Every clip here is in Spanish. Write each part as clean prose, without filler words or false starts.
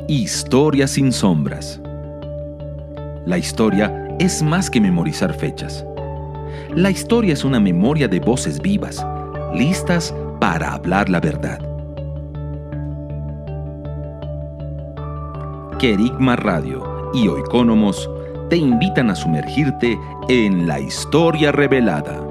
Historia sin sombras. La historia es más que memorizar fechas. La historia es una memoria de voces vivas, listas para hablar la verdad. Querigma Radio y Oikónomos te invitan a sumergirte en la historia revelada.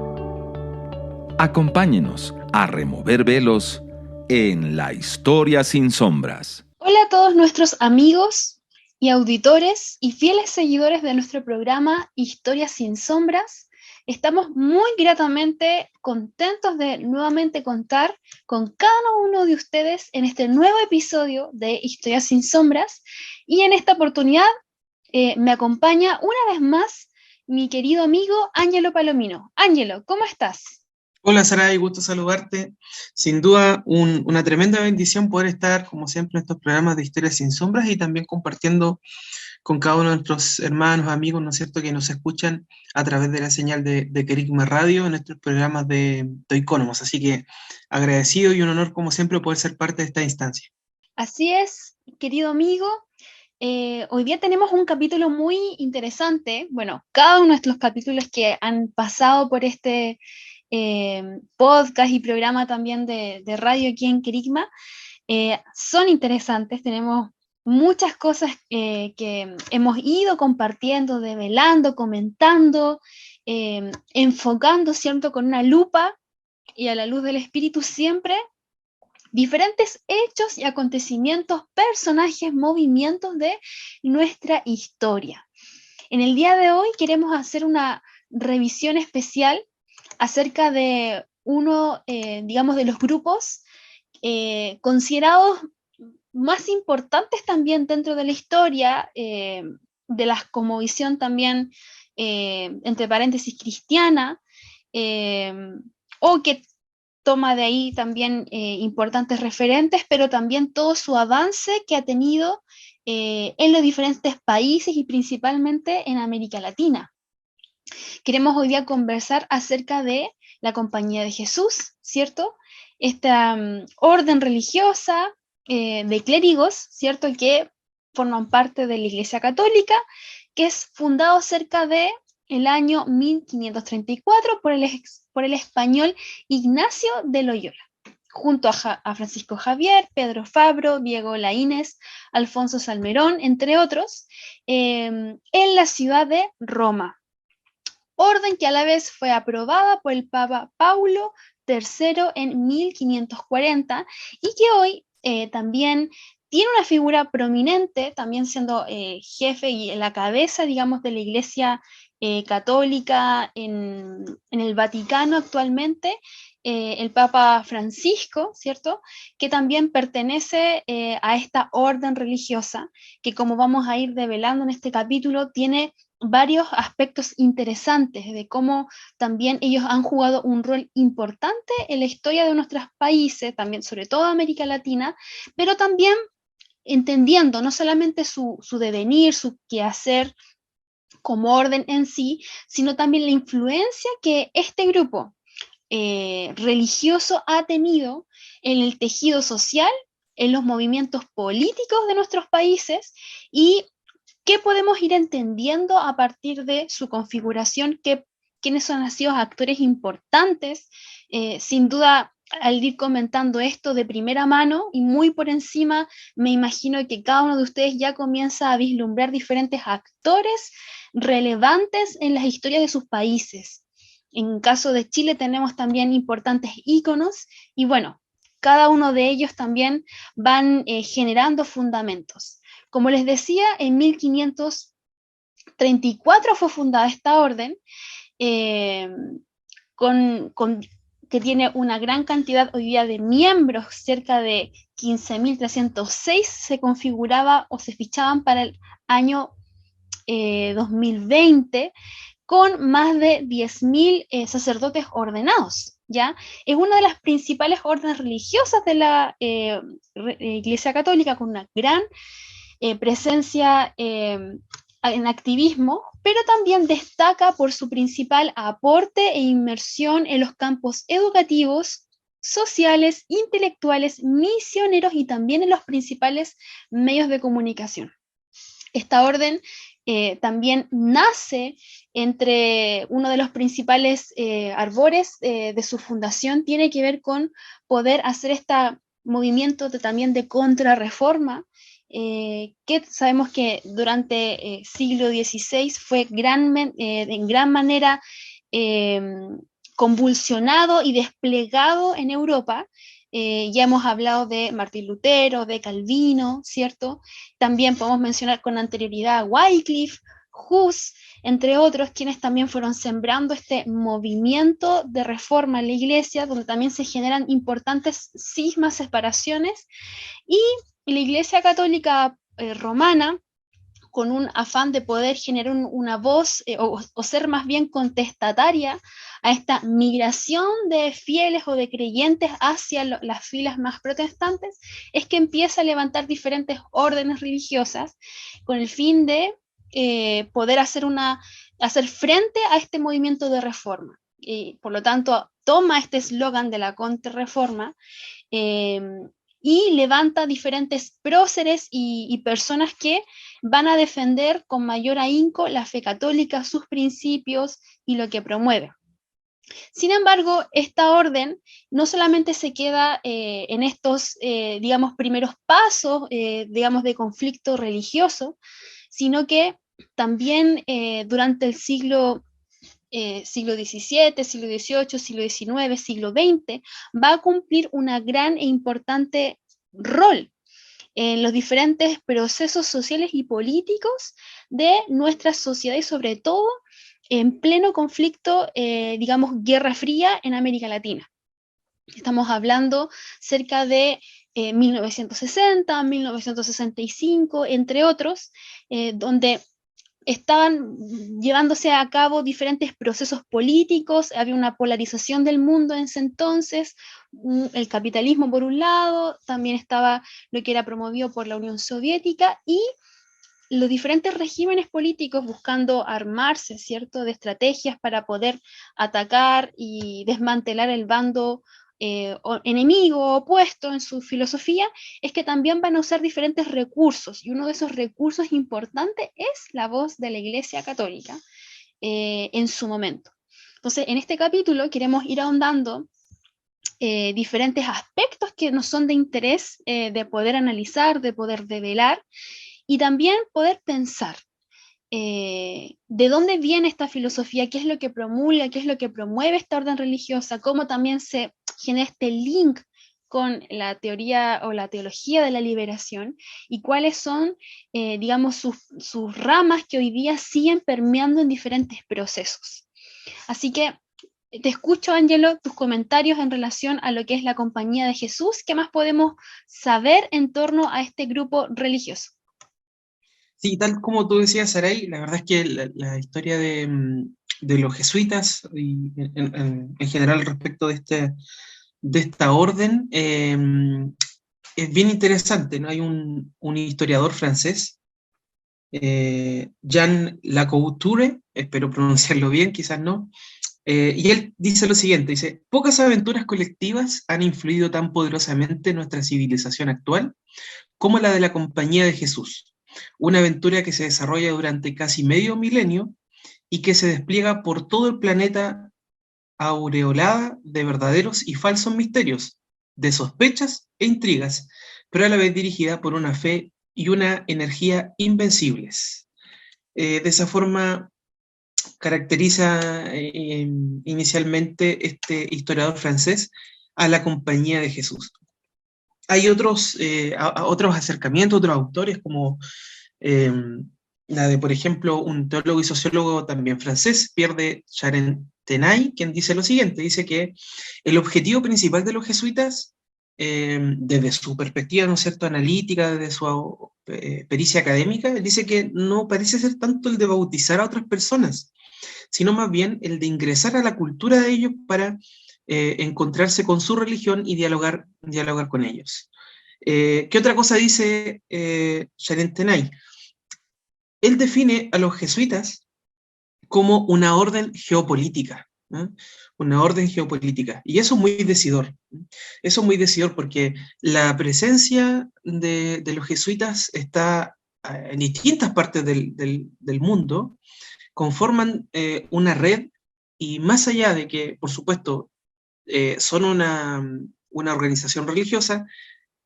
Acompáñenos a remover velos en la historia sin sombras. Hola a todos nuestros amigos y auditores y fieles seguidores de nuestro programa Historias sin Sombras. Estamos muy gratamente contentos de nuevamente contar con cada uno de ustedes en este nuevo episodio de Historias sin Sombras. Y en esta oportunidad me acompaña una vez más mi querido amigo Ángelo Palomino. Ángelo, ¿cómo estás? Hola Saray, gusto saludarte. Sin duda una tremenda bendición poder estar como siempre en estos programas de Historias sin Sombras y también compartiendo con cada uno de nuestros hermanos, amigos, ¿no es cierto?, que nos escuchan a través de la señal de Querigma Radio en nuestros programas de Oikónomos. Así que agradecido y un honor como siempre poder ser parte de esta instancia. Así es, querido amigo. Hoy día tenemos un capítulo muy interesante. Bueno, cada uno de los capítulos que han pasado por este podcast y programa también de radio aquí en Querigma son interesantes. Tenemos muchas cosas que hemos ido compartiendo, develando, comentando, enfocando, ¿cierto?, con una lupa y a la luz del Espíritu siempre diferentes hechos y acontecimientos, personajes, movimientos de nuestra historia. En el día de hoy queremos hacer una revisión especial acerca de uno, digamos, de los grupos considerados más importantes también dentro de la historia, de la cosmovisión también, entre paréntesis, cristiana, o que toma de ahí también importantes referentes, pero también todo su avance que ha tenido en los diferentes países y principalmente en América Latina. Queremos hoy día conversar acerca de la Compañía de Jesús, ¿cierto? Esta orden religiosa de clérigos, ¿cierto?, que forman parte de la Iglesia Católica, que es fundado cerca de el año 1534 por el español Ignacio de Loyola, junto a Francisco Javier, Pedro Fabro, Diego Laínez, Alfonso Salmerón, entre otros, en la ciudad de Roma. Orden que a la vez fue aprobada por el Papa Paulo III en 1540 y que hoy también tiene una figura prominente, también siendo jefe y la cabeza, digamos, de la Iglesia católica en el Vaticano actualmente, el Papa Francisco, ¿cierto?, que también pertenece a esta orden religiosa, que como vamos a ir develando en este capítulo, tiene varios aspectos interesantes de cómo también ellos han jugado un rol importante en la historia de nuestros países, también sobre todo América Latina, pero también entendiendo no solamente su devenir, su quehacer como orden en sí, sino también la influencia que este grupo religioso ha tenido en el tejido social, en los movimientos políticos de nuestros países y qué podemos ir entendiendo a partir de su configuración, quiénes han sido actores importantes. Sin duda, al ir comentando esto de primera mano y muy por encima, me imagino que cada uno de ustedes ya comienza a vislumbrar diferentes actores relevantes en las historias de sus países. En caso de Chile tenemos también importantes íconos y bueno, cada uno de ellos también van generando fundamentos. Como les decía, en 1534 fue fundada esta orden, que tiene una gran cantidad hoy día de miembros, cerca de 15.306 se configuraba o se fichaban para el año 2020, con más de 10.000 sacerdotes ordenados, ¿ya? Es una de las principales órdenes religiosas de la Iglesia Católica, con una gran presencia en activismo, pero también destaca por su principal aporte e inmersión en los campos educativos, sociales, intelectuales, misioneros y también en los principales medios de comunicación. Esta orden también nace entre uno de los principales arbores de su fundación, tiene que ver con poder hacer este movimiento también de contrarreforma, que sabemos que durante el siglo XVI fue en gran manera convulsionado y desplegado en Europa. Ya hemos hablado de Martín Lutero, de Calvino, ¿cierto? También podemos mencionar con anterioridad a Wycliffe, Hus, entre otros, quienes también fueron sembrando este movimiento de reforma en la iglesia, donde también se generan importantes cismas, separaciones, y la Iglesia Católica Romana, con un afán de poder generar una voz o ser más bien contestataria a esta migración de fieles o de creyentes hacia las filas más protestantes, es que empieza a levantar diferentes órdenes religiosas con el fin de poder hacer frente a este movimiento de reforma. Por lo tanto, toma este eslogan de la contrarreforma y levanta diferentes próceres y personas que van a defender con mayor ahínco la fe católica, sus principios y lo que promueve. Sin embargo, esta orden no solamente se queda en estos, digamos, primeros pasos, digamos, de conflicto religioso, sino que también durante el siglo XVII, siglo XVIII, siglo XIX, siglo XX, va a cumplir una gran e importante rol en los diferentes procesos sociales y políticos de nuestra sociedad y sobre todo en pleno conflicto, digamos, Guerra Fría en América Latina. Estamos hablando cerca de 1960, 1965, entre otros, donde estaban llevándose a cabo diferentes procesos políticos, había una polarización del mundo en ese entonces, el capitalismo por un lado, también estaba lo que era promovido por la Unión Soviética y los diferentes regímenes políticos buscando armarse, ¿cierto?, de estrategias para poder atacar y desmantelar el bando enemigo opuesto en su filosofía, es que también van a usar diferentes recursos, y uno de esos recursos importantes es la voz de la Iglesia Católica en su momento. Entonces, en este capítulo queremos ir ahondando diferentes aspectos que nos son de interés de poder analizar, de poder develar, y también poder pensar de dónde viene esta filosofía, qué es lo que promulga, qué es lo que promueve esta orden religiosa, cómo también se genera este link con la teoría o la teología de la liberación y cuáles son, digamos, sus ramas que hoy día siguen permeando en diferentes procesos. Así que te escucho, Ángelo, tus comentarios en relación a lo que es la Compañía de Jesús. ¿Qué más podemos saber en torno a este grupo religioso? Sí, tal como tú decías, Saray, la verdad es que la historia de los jesuitas y en general respecto de esta orden es bien interesante, ¿no? Hay un historiador francés, Jean Lacouture, espero pronunciarlo bien, quizás no, y él dice lo siguiente, dice, pocas aventuras colectivas han influido tan poderosamente en nuestra civilización actual como la de la Compañía de Jesús, una aventura que se desarrolla durante casi medio milenio y que se despliega por todo el planeta aureolada de verdaderos y falsos misterios, de sospechas e intrigas, pero a la vez dirigida por una fe y una energía invencibles. De esa forma caracteriza inicialmente este historiador francés a la Compañía de Jesús. Hay otros acercamientos, otros autores, como la de, por ejemplo, un teólogo y sociólogo también francés, Pierre de Charentenay, quien dice lo siguiente, dice que el objetivo principal de los jesuitas, desde su perspectiva, ¿no es cierto?, analítica, desde su pericia académica, dice que no parece ser tanto el de bautizar a otras personas, sino más bien el de ingresar a la cultura de ellos para encontrarse con su religión y dialogar con ellos. ¿Qué otra cosa dice Charentenay? Él define a los jesuitas como una orden geopolítica, ¿eh? Una orden geopolítica. Y eso es muy decidor. Eso es muy decidor porque la presencia de los jesuitas está en distintas partes del mundo, conforman una red, y más allá de que, por supuesto, son una organización religiosa,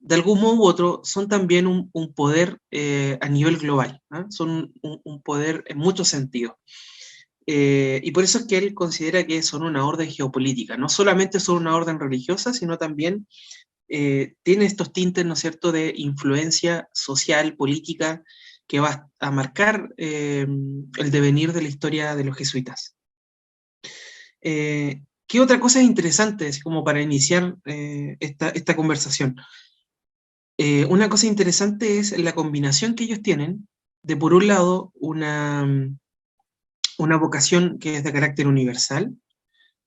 de algún modo u otro son también un poder a nivel global, ¿eh? Son un poder en muchos sentidos. Y por eso es que él considera que son una orden geopolítica, no solamente son una orden religiosa, sino también tiene estos tintes, ¿no es cierto?, de influencia social, política, que va a marcar el devenir de la historia de los jesuitas. ¿Qué otra cosa es interesante, así como para iniciar esta conversación? Una cosa interesante es la combinación que ellos tienen de, por un lado, una vocación que es de carácter universal.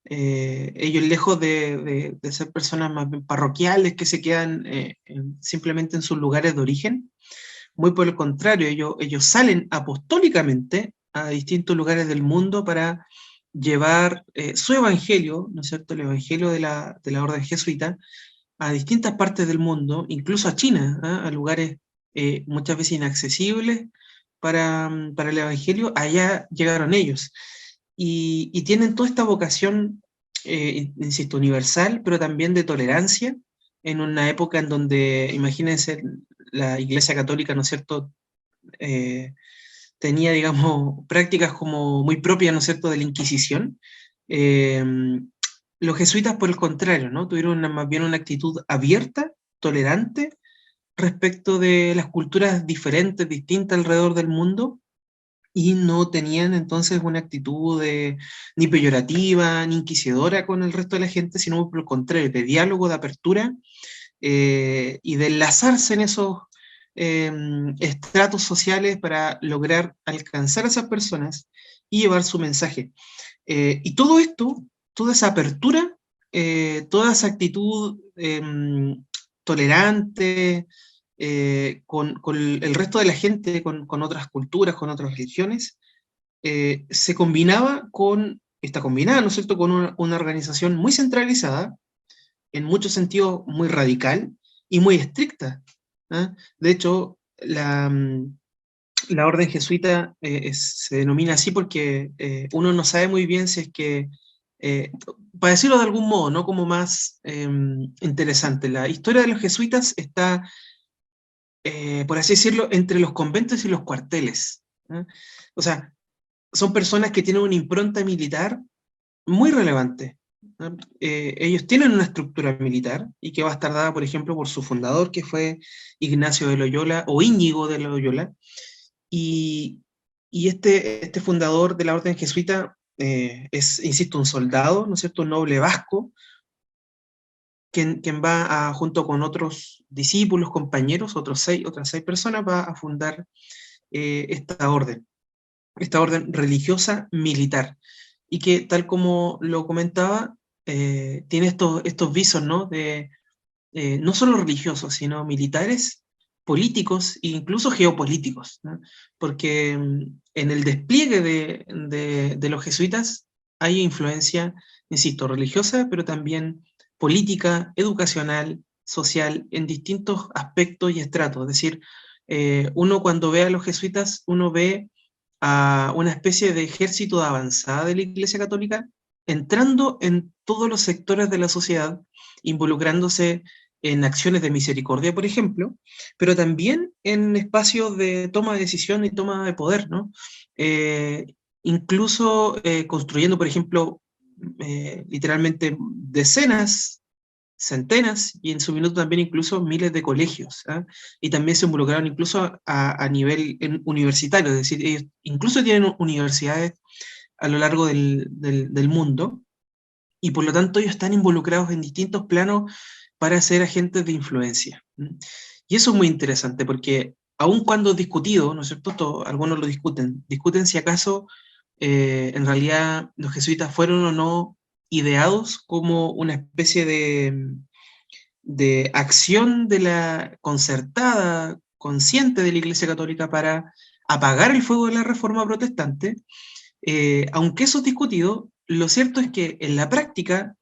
Ellos, lejos de ser personas más bien parroquiales que se quedan simplemente en sus lugares de origen, muy por el contrario, ellos salen apostólicamente a distintos lugares del mundo para llevar su evangelio, ¿no es cierto?, el evangelio de la orden jesuita, a distintas partes del mundo, incluso a China, ¿eh? A lugares muchas veces inaccesibles para el evangelio. Allá llegaron ellos. Y tienen toda esta vocación, insisto, universal, pero también de tolerancia, en una época en donde, imagínense, la Iglesia Católica, ¿no es cierto?, tenía, digamos, prácticas como muy propias, ¿no es cierto?, de la Inquisición. Eh, los jesuitas, por el contrario, ¿no?, tuvieron más bien una actitud abierta, tolerante, respecto de las culturas diferentes, distintas alrededor del mundo, y no tenían entonces una actitud ni peyorativa, ni inquisidora con el resto de la gente, sino por el contrario, de diálogo, de apertura, y de enlazarse en esos estratos sociales para lograr alcanzar a esas personas y llevar su mensaje. Y todo esto, toda esa apertura, toda esa actitud tolerante, con el resto de la gente, con otras culturas, con otras religiones, se combinaba está combinada, ¿no es cierto?, con una organización muy centralizada, en muchos sentidos muy radical y muy estricta, ¿eh? De hecho, la orden jesuita se denomina así porque uno no sabe muy bien si es que, para decirlo de algún modo, ¿no?, como más interesante, la historia de los jesuitas está, por así decirlo, entre los conventos y los cuarteles, ¿eh? O sea, son personas que tienen una impronta militar muy relevante, ¿no? Ellos tienen una estructura militar y que va a estar dada, por ejemplo, por su fundador, que fue Ignacio de Loyola, o Íñigo de Loyola, y este fundador de la orden jesuita es, insisto, un soldado, ¿no es cierto?, un noble vasco, quien va junto con otros discípulos, compañeros, otras seis personas, va a fundar esta orden religiosa militar, y que, tal como lo comentaba, tiene estos visos, ¿no?, de no solo religiosos, sino militares, políticos e incluso geopolíticos, ¿no? Porque en el despliegue de los jesuitas hay influencia, insisto, religiosa, pero también política, educacional, social, en distintos aspectos y estratos. Es decir, uno, cuando ve a los jesuitas, uno ve a una especie de ejército de avanzada de la Iglesia Católica, entrando en todos los sectores de la sociedad, involucrándose en acciones de misericordia, por ejemplo, pero también en espacios de toma de decisión y toma de poder, ¿no? Incluso construyendo, por ejemplo, literalmente decenas, centenas, y en su minuto también incluso miles de colegios, ¿eh? Y también se involucraron incluso a nivel universitario, es decir, ellos incluso tienen universidades a lo largo del mundo, y por lo tanto ellos están involucrados en distintos planos para ser agentes de influencia. Y eso es muy interesante, porque aun cuando discutido, ¿no es cierto?, algunos lo discuten si acaso en realidad los jesuitas fueron o no ideados como una especie de acción de la concertada, consciente de la Iglesia Católica para apagar el fuego de la Reforma Protestante. Aunque eso es discutido, lo cierto es que en la práctica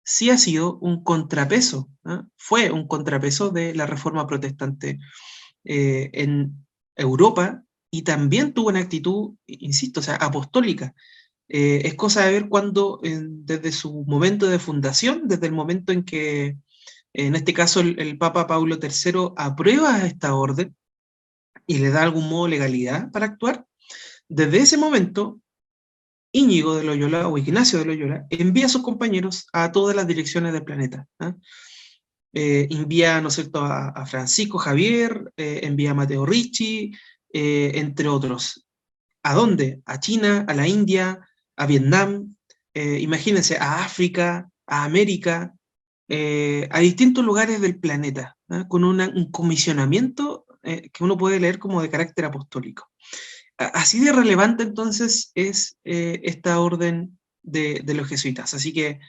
sí ha sido un contrapeso, fue un contrapeso de la Reforma Protestante en Europa, y también tuvo una actitud, insisto, o sea, apostólica. Es cosa de ver cuando, desde su momento de fundación, desde el momento en que, en este caso, el Papa Pablo III aprueba esta orden y le da algún modo legalidad para actuar, desde ese momento, Íñigo de Loyola o Ignacio de Loyola envía a sus compañeros a todas las direcciones del planeta. Envía, ¿no es cierto?, a Francisco Javier, envía a Matteo Ricci, entre otros. ¿A dónde? A China, a la India, a Vietnam, imagínense, a África, a América, a distintos lugares del planeta, con un comisionamiento que uno puede leer como de carácter apostólico. Así de relevante entonces es esta orden de los jesuitas. Así que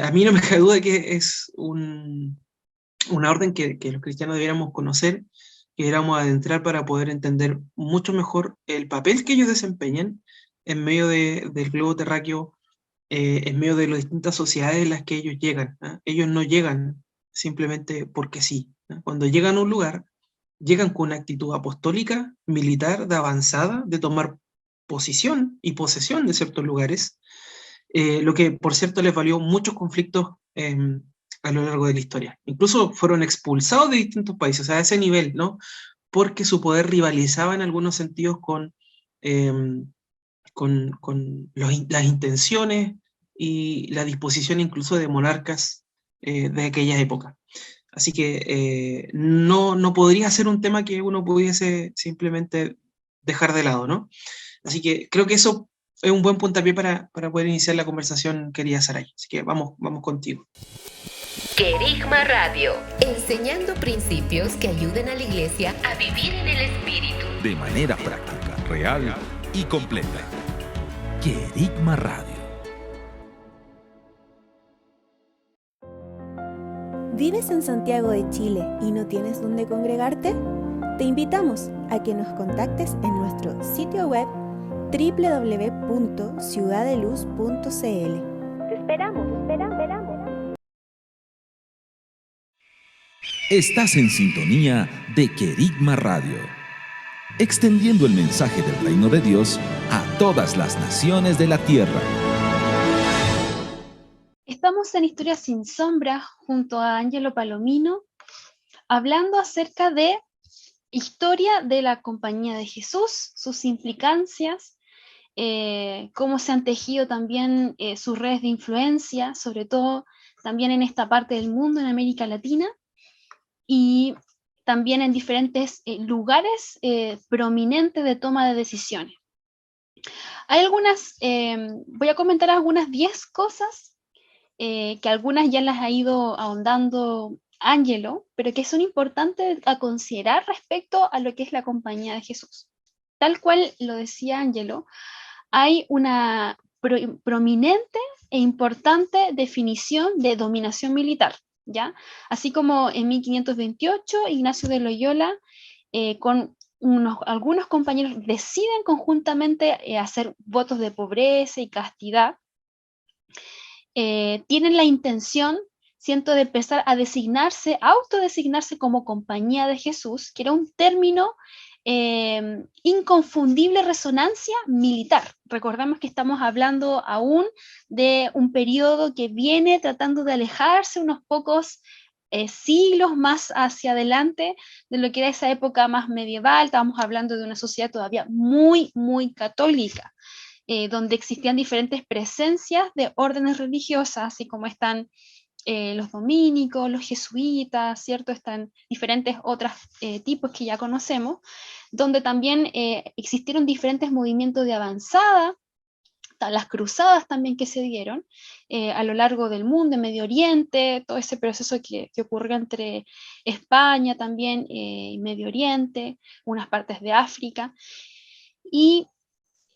a mí no me cabe duda que es una orden que los cristianos debiéramos conocer, que debiéramos adentrar para poder entender mucho mejor el papel que ellos desempeñan en medio del globo terráqueo, en medio de las distintas sociedades en las que ellos llegan. Ellos no llegan simplemente porque sí. Cuando llegan a un lugar, llegan con una actitud apostólica, militar, de avanzada, de tomar posición y posesión de ciertos lugares, lo que por cierto les valió muchos conflictos a lo largo de la historia. Incluso fueron expulsados de distintos países, o sea, a ese nivel, ¿no? Porque su poder rivalizaba en algunos sentidos con las intenciones y la disposición incluso de monarcas de aquella época. Así que no podría ser un tema que uno pudiese simplemente dejar de lado, ¿no? Así que creo que eso es un buen puntapié para poder iniciar la conversación, querida Saray. Así que vamos contigo. Querigma Radio, enseñando principios que ayuden a la iglesia a vivir en el Espíritu. De manera práctica, real y completa. Querigma Radio. ¿Vives en Santiago de Chile y no tienes dónde congregarte? Te invitamos a que nos contactes en nuestro sitio web www.ciudadeluz.cl. Te esperamos. Estás en sintonía de Querigma Radio, extendiendo el mensaje del reino de Dios a todas las naciones de la tierra. Estamos en Historias sin Sombra junto a Ángelo Palomino, hablando acerca de historia de la Compañía de Jesús, sus implicancias, cómo se han tejido también sus redes de influencia, sobre todo también en esta parte del mundo, en América Latina, y también en diferentes lugares prominentes de toma de decisiones. Hay algunas, voy a comentar algunas 10 cosas que algunas ya las ha ido ahondando Ángelo, pero que son importantes a considerar respecto a lo que es la Compañía de Jesús. Tal cual lo decía Ángelo, hay una prominente e importante definición de dominación militar, ¿ya? Así como en 1528 Ignacio de Loyola con algunos compañeros deciden conjuntamente hacer votos de pobreza y castidad, tienen la intención, siento, de empezar a autodesignarse como Compañía de Jesús, que era un término inconfundible resonancia militar. Recordemos que estamos hablando aún de un periodo que viene tratando de alejarse unos pocos siglos más hacia adelante de lo que era esa época más medieval. Estábamos hablando de una sociedad todavía muy, muy católica, donde existían diferentes presencias de órdenes religiosas, así como están los dominicos, los jesuitas, ¿cierto? Están diferentes otros tipos que ya conocemos, donde también existieron diferentes movimientos de avanzada, las cruzadas también que se dieron a lo largo del mundo, en Medio Oriente, todo ese proceso que ocurrió entre España también y Medio Oriente, unas partes de África, y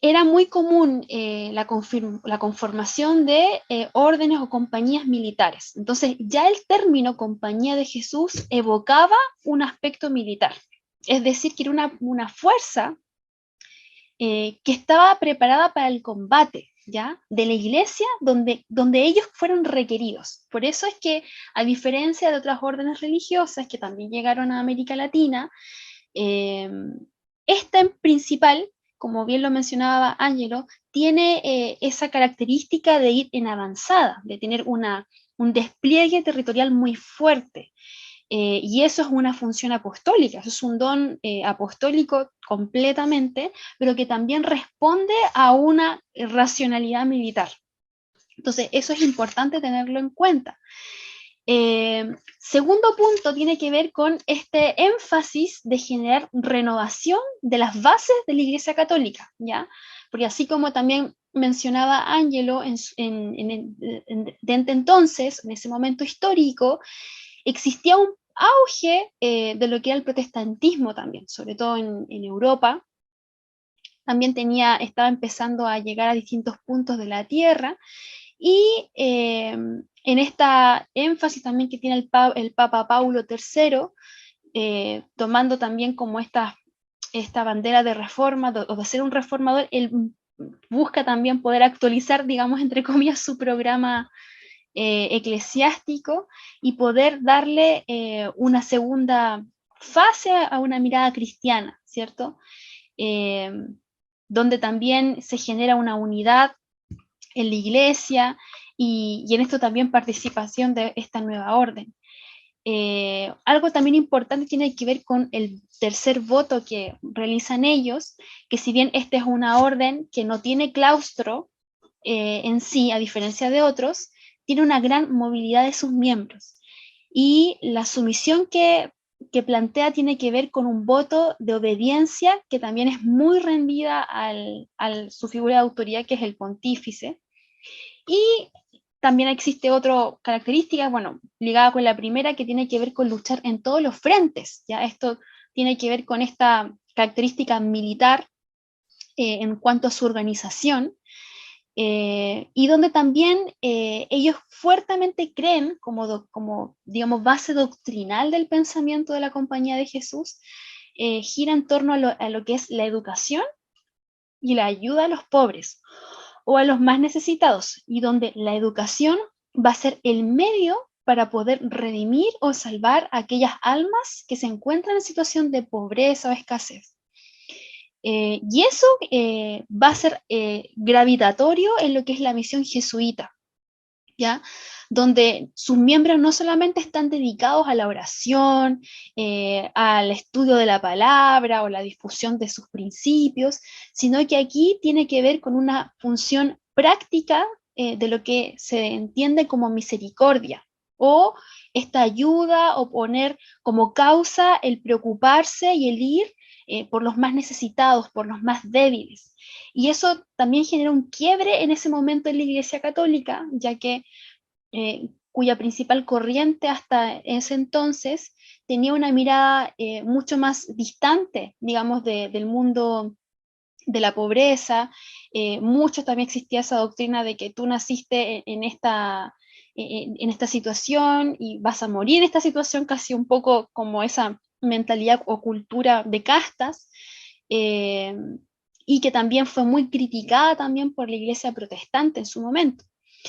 era muy común la conformación de órdenes o compañías militares. Entonces ya el término Compañía de Jesús evocaba un aspecto militar, es decir, que era una fuerza que estaba preparada para el combate, ¿ya? De la iglesia donde ellos fueron requeridos. Por eso es que, a diferencia de otras órdenes religiosas que también llegaron a América Latina, esta en principal, como bien lo mencionaba Ángelo, tiene esa característica de ir en avanzada, de tener un despliegue territorial muy fuerte. Y eso es una función apostólica, eso es un don apostólico completamente, pero que también responde a una racionalidad militar. Entonces, eso es importante tenerlo en cuenta. Segundo punto tiene que ver con este énfasis de generar renovación de las bases de la Iglesia Católica, ¿ya? Porque así como también mencionaba Ángelo, desde entonces, en ese momento histórico, existía un auge de lo que era el protestantismo también, sobre todo en Europa. También estaba empezando a llegar a distintos puntos de la tierra, y en esta énfasis también que tiene el Papa Paulo III, tomando también como esta bandera de reforma, o de ser un reformador, él busca también poder actualizar, digamos, entre comillas, su programa eclesiástico, y poder darle una segunda fase a una mirada cristiana, ¿cierto? Donde también se genera una unidad en la iglesia, y en esto también participación de esta nueva orden. Algo también importante tiene que ver con el tercer voto que realizan ellos, que si bien esta es una orden que no tiene claustro en sí, a diferencia de otros, tiene una gran movilidad de sus miembros. Y la sumisión que plantea tiene que ver con un voto de obediencia que también es muy rendida a su figura de autoridad, que es el pontífice. Y también existe otra característica, bueno, ligada con la primera, que tiene que ver con luchar en todos los frentes. ¿Ya? Esto tiene que ver con esta característica militar en cuanto a su organización, y donde también ellos fuertemente creen, como digamos, base doctrinal del pensamiento de la Compañía de Jesús, gira en torno a lo que es la educación y la ayuda a los pobres o a los más necesitados, y donde la educación va a ser el medio para poder redimir o salvar a aquellas almas que se encuentran en situación de pobreza o escasez. Y eso va a ser gravitatorio en lo que es la misión jesuita, ¿ya? Donde sus miembros no solamente están dedicados a la oración, al estudio de la palabra o la difusión de sus principios, sino que aquí tiene que ver con una función práctica de lo que se entiende como misericordia, o esta ayuda, o poner como causa el preocuparse y el ir por los más necesitados, por los más débiles. Y eso también genera un quiebre en ese momento en la Iglesia Católica, ya que cuya principal corriente hasta ese entonces tenía una mirada mucho más distante, digamos, del mundo de la pobreza. Mucho también existía esa doctrina de que tú naciste en esta situación y vas a morir en esta situación, casi un poco como esa mentalidad o cultura de castas, y que también fue muy criticada también por la iglesia protestante en su momento.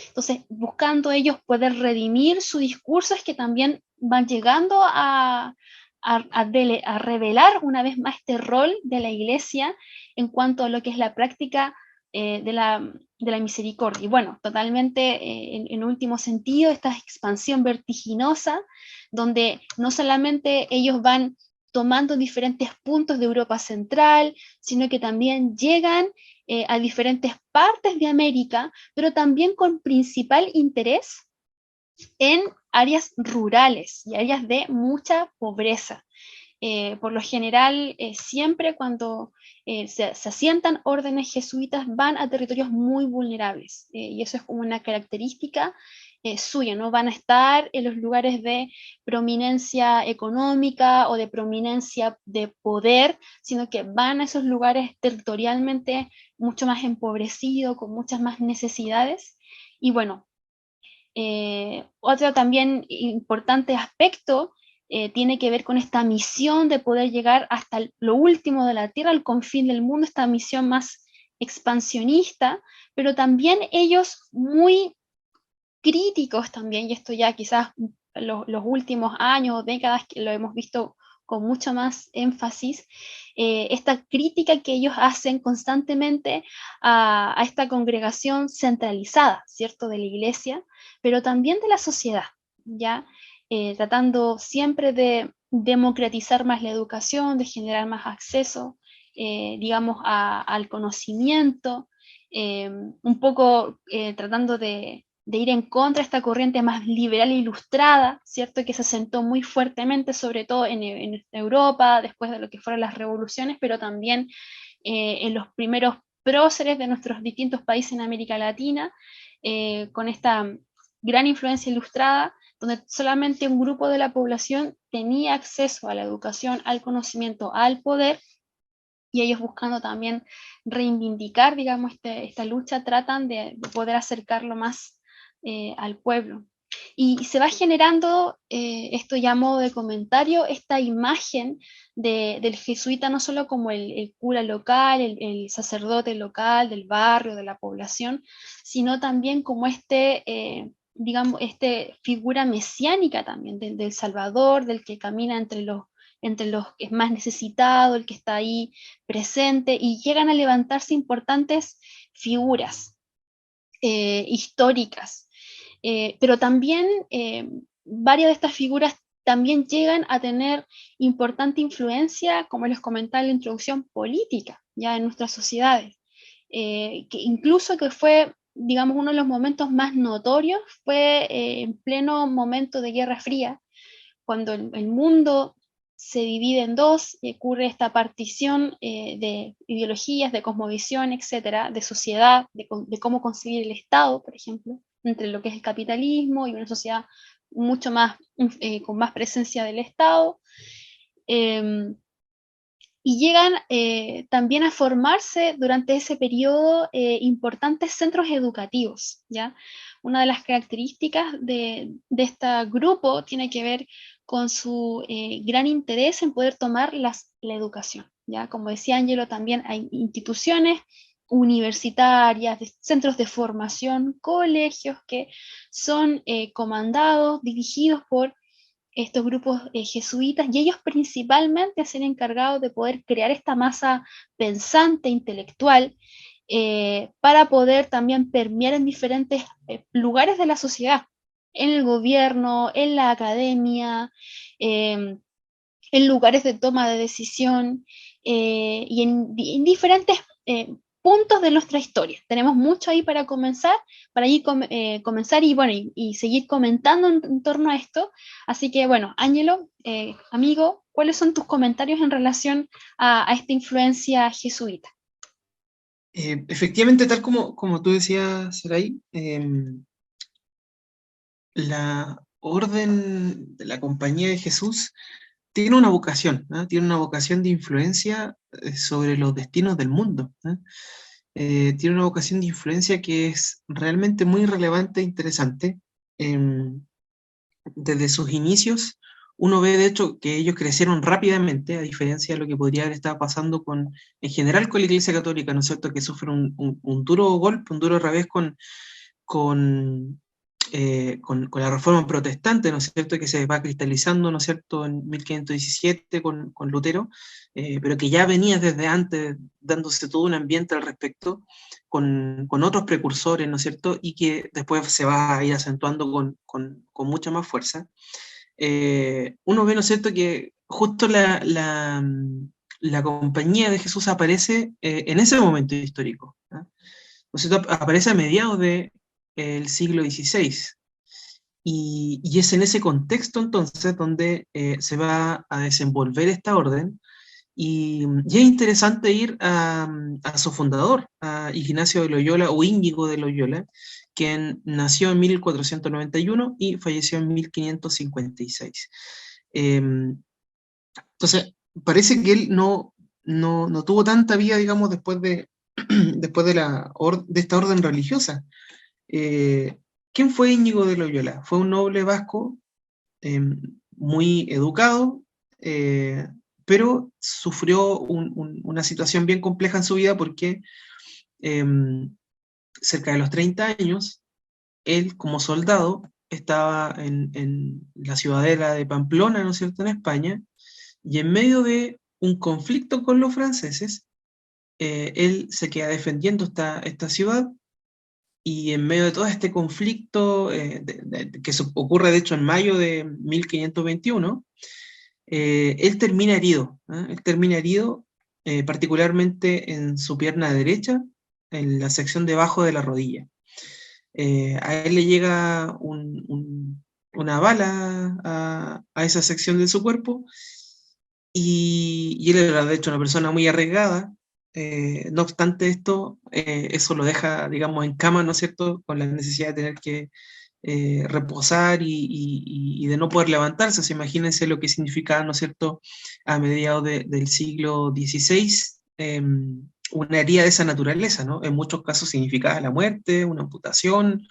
Entonces, buscando ellos poder redimir su discurso, es que también van llegando a revelar una vez más este rol de la iglesia en cuanto a lo que es la práctica de la misericordia. Y bueno, totalmente en último sentido, esta expansión vertiginosa, donde no solamente ellos van tomando diferentes puntos de Europa Central, sino que también llegan a diferentes partes de América, pero también con principal interés en áreas rurales y áreas de mucha pobreza. Por lo general, siempre cuando se asientan órdenes jesuitas, van a territorios muy vulnerables, y eso es como una característica suya. No van a estar en los lugares de prominencia económica o de prominencia de poder, sino que van a esos lugares territorialmente mucho más empobrecidos, con muchas más necesidades. Y bueno, otro también importante aspecto tiene que ver con esta misión de poder llegar hasta lo último de la tierra, al confín del mundo, esta misión más expansionista, pero también ellos muy críticos también, y esto ya quizás los últimos años o décadas que lo hemos visto con mucho más énfasis, esta crítica que ellos hacen constantemente a esta congregación centralizada, ¿cierto?, de la iglesia, pero también de la sociedad, ¿ya? Tratando siempre de democratizar más la educación, de generar más acceso, digamos, al conocimiento, un poco tratando de ir en contra de esta corriente más liberal e ilustrada, ¿cierto?, que se asentó muy fuertemente, sobre todo en Europa, después de lo que fueron las revoluciones, pero también en los primeros próceres de nuestros distintos países en América Latina, con esta gran influencia ilustrada, donde solamente un grupo de la población tenía acceso a la educación, al conocimiento, al poder, y ellos buscando también reivindicar, digamos, esta lucha, tratan de poder acercarlo más al pueblo. Y se va generando, esto ya a modo de comentario, esta imagen del jesuita no solo como el cura local, el sacerdote local, del barrio, de la población, sino también como digamos, figura mesiánica también del Salvador, del que camina entre los que es más necesitado, el que está ahí presente, y llegan a levantarse importantes figuras históricas. Pero también varias de estas figuras también llegan a tener importante influencia, como les comentaba en la introducción, política, ya en nuestras sociedades. Que incluso que fue, digamos, uno de los momentos más notorios, fue en pleno momento de Guerra Fría, cuando el mundo se divide en dos y ocurre esta partición de ideologías, de cosmovisión, etcétera, de sociedad, de cómo concebir el Estado, por ejemplo, entre lo que es el capitalismo y una sociedad mucho más, con más presencia del Estado. Y llegan también a formarse durante ese periodo importantes centros educativos, ¿ya? Una de las características de este grupo tiene que ver con su gran interés en poder tomar la educación, ¿ya? Como decía Ángelo, también hay instituciones universitarias, centros de formación, colegios que son comandados, dirigidos por estos grupos jesuitas, y ellos principalmente se han encargado de poder crear esta masa pensante, intelectual, para poder también permear en diferentes lugares de la sociedad, en el gobierno, en la academia, en lugares de toma de decisión, y en diferentes puntos de nuestra historia. Tenemos mucho ahí para comenzar, comenzar y, bueno, y seguir comentando en torno a esto. Así que, bueno, Ángelo, amigo, ¿cuáles son tus comentarios en relación a esta influencia jesuita? Efectivamente, tal como tú decías, Saray, la orden de la Compañía de Jesús tiene una vocación, ¿no? Tiene una vocación de influencia sobre los destinos del mundo, ¿no? Tiene una vocación de influencia que es realmente muy relevante e interesante. Desde sus inicios, uno ve de hecho que ellos crecieron rápidamente, a diferencia de lo que podría haber estado pasando en general con la Iglesia Católica, ¿no es cierto?, que sufre un duro golpe, un duro revés con la Reforma Protestante, ¿no es cierto?, que se va cristalizando, ¿no es cierto?, en 1517 con Lutero, pero que ya venía desde antes dándose todo un ambiente al respecto, con otros precursores, ¿no es cierto?, y que después se va a ir acentuando con mucha más fuerza. Uno ve, ¿no es cierto?, que justo la Compañía de Jesús aparece en ese momento histórico, ¿no? ¿No es cierto? Aparece a mediados del siglo XVI, y es en ese contexto entonces donde se va a desenvolver esta orden, y es interesante ir a su fundador, a Ignacio de Loyola, o Íñigo de Loyola, quien nació en 1491 y falleció en 1556. Entonces, parece que él no tuvo tanta vida, digamos, después de esta orden religiosa. ¿Quién fue Íñigo de Loyola? Fue un noble vasco muy educado, pero sufrió una situación bien compleja en su vida porque cerca de los 30 años, él como soldado estaba en la ciudadela de Pamplona, ¿no es cierto?, en España, y en medio de un conflicto con los franceses, él se queda defendiendo esta ciudad, y en medio de todo este conflicto, que ocurre de hecho en mayo de 1521, él termina herido, ¿eh? Él termina herido particularmente en su pierna derecha, en la sección debajo de la rodilla. A él le llega una bala a esa sección de su cuerpo, y él era de hecho una persona muy arriesgada. No obstante esto, eso lo deja, digamos, en cama, ¿no es cierto?, con la necesidad de tener que reposar y de no poder levantarse. O sea, imagínense lo que significaba, ¿no es cierto?, a mediados del siglo XVI, una herida de esa naturaleza, ¿no? En muchos casos significaba la muerte, una amputación,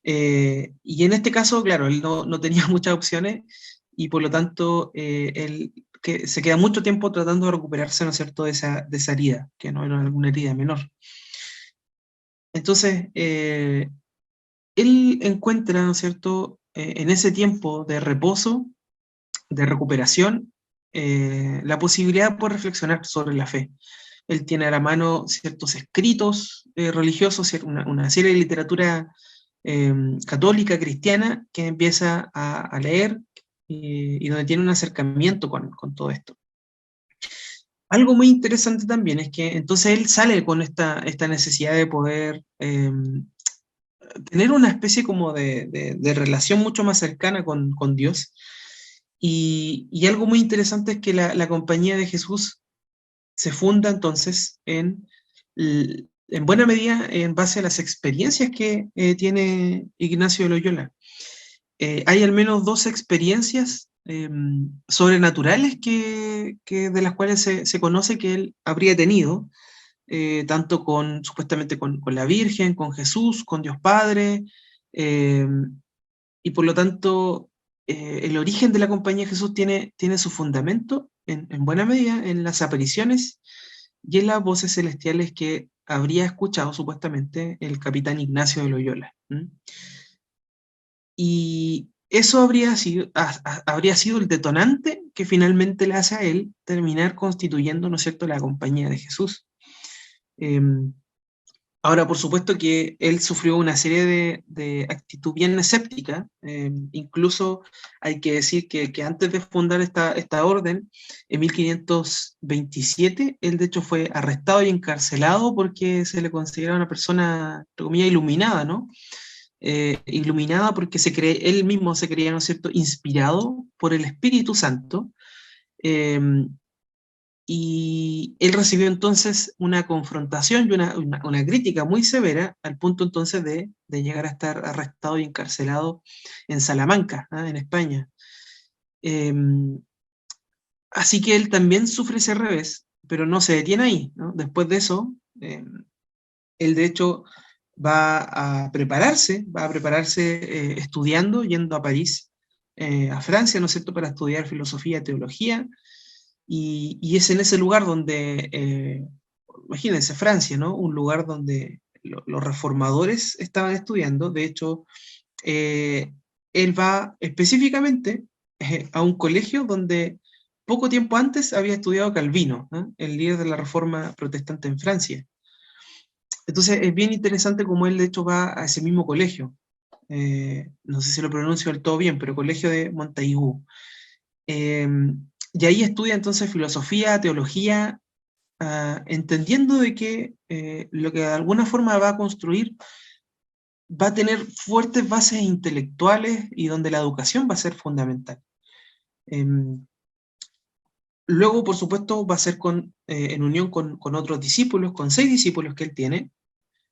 y en este caso, claro, él no tenía muchas opciones, y por lo tanto, él se queda mucho tiempo tratando de recuperarse, ¿no es cierto?, de esa herida, que no era alguna herida menor. Entonces, él encuentra, ¿no es cierto?, en ese tiempo de reposo, de recuperación, la posibilidad de poder reflexionar sobre la fe. Él tiene a la mano ciertos escritos religiosos, una serie de literatura católica, cristiana, que empieza a leer, y donde tiene un acercamiento con todo esto. Algo muy interesante también es que entonces él sale con esta necesidad de poder tener una especie como de relación mucho más cercana con Dios, y algo muy interesante es que la Compañía de Jesús se funda entonces en buena medida en base a las experiencias que tiene Ignacio de Loyola. Hay al menos 2 experiencias sobrenaturales de las cuales se conoce que él habría tenido, tanto supuestamente con la Virgen, con Jesús, con Dios Padre, y por lo tanto el origen de la Compañía de Jesús tiene su fundamento en buena medida en las apariciones y en las voces celestiales que habría escuchado supuestamente el capitán Ignacio de Loyola. Y eso habría sido el detonante que finalmente le hace a él terminar constituyendo, ¿no es cierto?, la Compañía de Jesús. Ahora, por supuesto que él sufrió una serie de actitud bien escéptica. Incluso hay que decir que antes de fundar esta orden, en 1527, él de hecho fue arrestado y encarcelado porque se le consideraba una persona, entre comillas, iluminada, ¿no? Iluminada porque él mismo se creía, ¿no es cierto?, inspirado por el Espíritu Santo, y él recibió entonces una confrontación y una crítica muy severa, al punto entonces de llegar a estar arrestado y encarcelado en Salamanca, en España. Así que él también sufre ese revés, pero no se detiene ahí, ¿no? Después de eso, él de hecho va a prepararse estudiando, yendo a París, a Francia, ¿no es cierto?, para estudiar filosofía, teología, y es en ese lugar donde, imagínense, Francia, ¿no?, un lugar donde los reformadores estaban estudiando. De hecho, él va específicamente a un colegio donde poco tiempo antes había estudiado Calvino, ¿no?, el líder de la Reforma protestante en Francia. Entonces es bien interesante cómo él de hecho va a ese mismo colegio, no sé si lo pronuncio del todo bien, pero colegio de Montaigu, y ahí estudia entonces filosofía, teología, entendiendo de que lo que de alguna forma va a construir va a tener fuertes bases intelectuales y donde la educación va a ser fundamental. Luego, por supuesto, va a ser en unión con otros discípulos, con 6 discípulos que él tiene: